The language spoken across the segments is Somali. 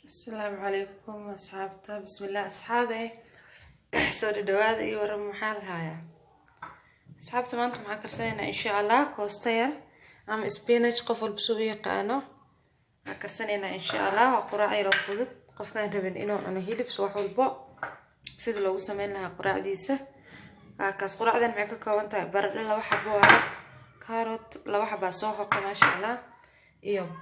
السلام عليكم أصحابتا. بسم الله أصحابي. سوري دواد أي ورم محل هاي أصحابتا. ما أنتم هكرسينا إن شاء الله كوستير أم سبينج قفل بسوي قانو هكرسينا إن شاء الله وقراعي رفضت قف كان ربن إنه أنا هيلي بسوحوا البق سيد لو سميناها قراع ديسة كاس قراع ذا معك كونتا برد لو حبوا كاروت لو حبا صوحوا ما شاء الله إيوه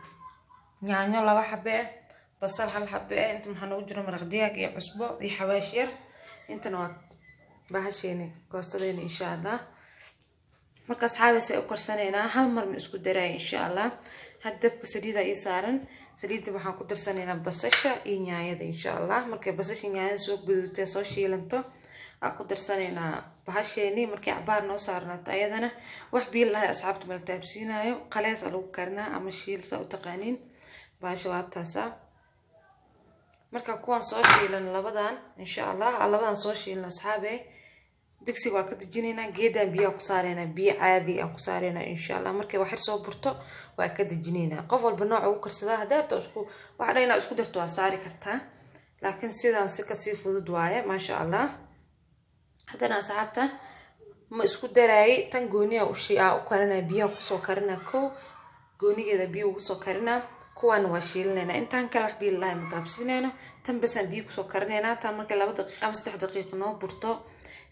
يعني لو حبة بصل هل حبة أنت محنو جرو مرق دياق يا عصبة دي حواشير أنت نوع بهالشيني كوستدين إن شاء الله مركز حابة سأكر سنينا هالمر من اسكو دراي إن شاء الله هدبك سديدة إيسارن سديدة بحان كدر سنينا بسشة إنيايا إن شاء الله مركز بسش إنيايا سوق بدوتي سوشي لنتو أقدر سنينا بهالشيني مركز عبار نو صارنا أيضنا وحبي الله أصحابت ملتابسينايو قلاص ألو كرنا أما الشيل سأو تقانين بهاشوات تاسا marka kuwan soo shiilan labadan insha Allah labadan soo shiilan asxaabe digsi waa ka dajinayna geedan biyo ku saarayna biyo caadi aan ku saarayna insha Allah markay wax soo burto waa ka dajinayna qof walba nooc uu karsada hadeerto isku wax dhayna isku darto waa saari kartaa laakiin sidaan si ka sii fudud waaye ma sha Allah hadana asxaabta ma isku daray tan gooniya u shiica u karina biyo ku soo karina ko goonigeeda biyo ku soo karina kuwan waa shiilnayna intaan kala wax biillahay mataabsinayna tan basan biyo ku soo karnayna tan marka 2 daqiiqo ama 3 daqiiqo noo burto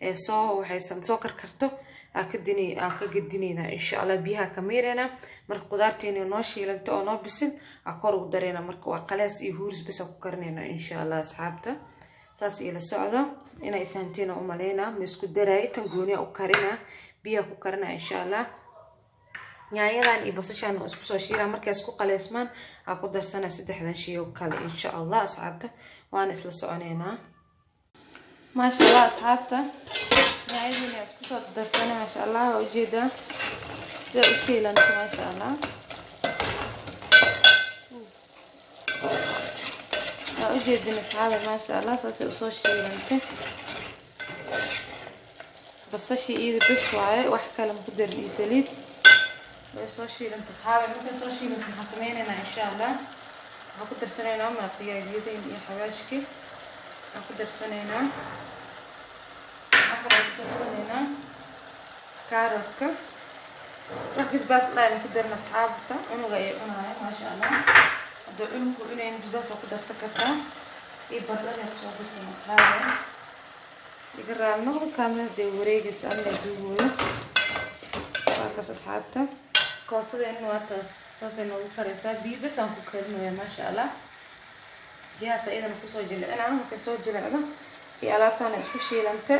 ee soo waxaysan soo karkarto ka gadinayna insha Allah biyaha kameerana marka qudaarteena noo shiilanto oo noo bisil kor u dareena marka waa qalaas iyo huurs bis ku karnayna insha Allah asxaabta saas ila socdo inay fahanteen oo maleena ma isku daray tan gooniya u karina biyaha ku karna insha Allah nyayadan iyo basashan oo isku soo shiira markay isku qaleesmaan ku darsana saddexdan shay oo kale insha Allah asxaabta waan isla soconeena ma sha Allah asxaabta nyayadan isku soo darsana ma sha Allah oo jeeda sida u shiilan ma sha Allah oo jeedina asxaabta ma sha Allah saas u soo shiilantay basashi iyo bas waaye wax kale ma ku darin saliid سوشيال انت صحابي مثل سوشيال انت حسميننا ان شاء الله هقدر سنينا ما فيها جديدين يا حواشكي هقدر سنينا هقدر سنينا كاروتك ركز بس قايل قدرنا اصحابته انو غاي انا ما شاء الله ادو انكو انين جداس وقدر سكتا يبرد لك سو بس اصحابي يقرا المغرب كامل دي وريقس انا دوغو فاكس اصحابته كوسده انه واتاس ساسه نو كريسا بي بس ان كرينو ما شاء الله يا سيدنا كسو جلعنا كسو جلعنا في alaabtan isku shiilante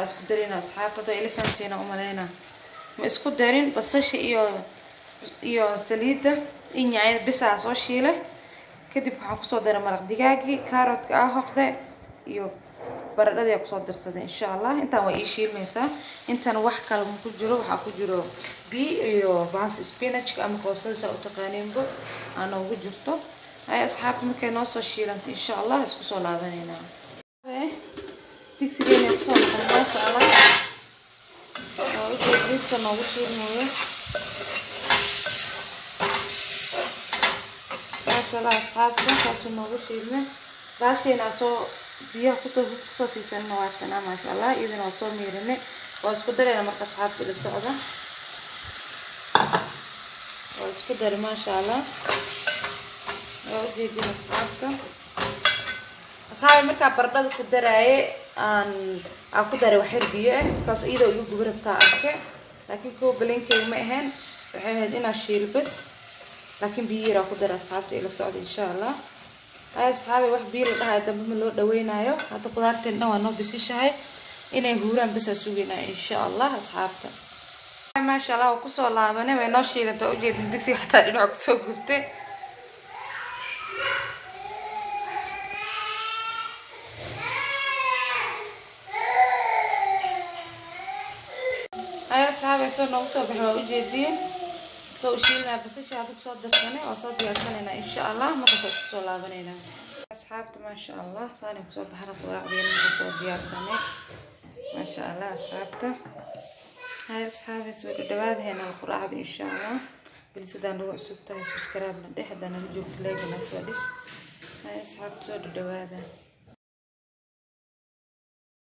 isku darina asxaabta ila faanteena u maleena ma isku darin basasha iyo saliida inyaayad bisa soo shiilay kadib waxaan ku soo daray maraq digaagi kaarotka hoqde iyo baradhada ku soo darsaday insha Allah inta way shiilmaysaa intan wax kale ku jiro waxa ku jiro iyo baas spinach ama qoosada u taqaaneenbo ana ugu jirto ay asxaabta markay noo soo shiilantay insha Allah isku soo laabanayna digsigeena ku soo noqon insha Allah oo digsiga noogu shiilmayo insha Allah asxaabta taas noogu shiilmay baashayna soo biyaha ku soo siisan waatana ma sha Allah idin oo soo miirine oo isku dareena marka asxaabta ila socda oo isku dareena ma sha Allah oo jeedina asxaabta marka baradhada ku daraaye aan ku daray wax biyo ah kaas iyadoo igu gubirta arke laakiin ko balinkay ma ahaan waxay ahayd in aan shiil bas laakiin biyo yar ku daray asxaabta ila socda insha Allah asxaabi wax biil dhahay dambe loo dhaweynayo hada qudaarteena waa noo bisishahay inay huuraan bas suugina insha Allah asxaabta ma sha Allah ku soo laabanay way noo shiilato u jeedin digsi xataa dhinac ku soo gubtay asxaabi soo noo soo baxo u jeedin soo shiilna basasha ku soo darsanay oo soo diyaarsanayna insha Allah markaas isku soo laabanayna asxaabta ma sha Allah saani ku soo baxna quraacdeena ku soo diyaarsanay ma sha Allah asxaabta hay asxaabi soo dhawaad heena quraacda insha Allah بالسدان لو عصبتها سبسكرايب ندح هذا نجوم تلاقي ناس ودس هاي أصحاب سود الدوادة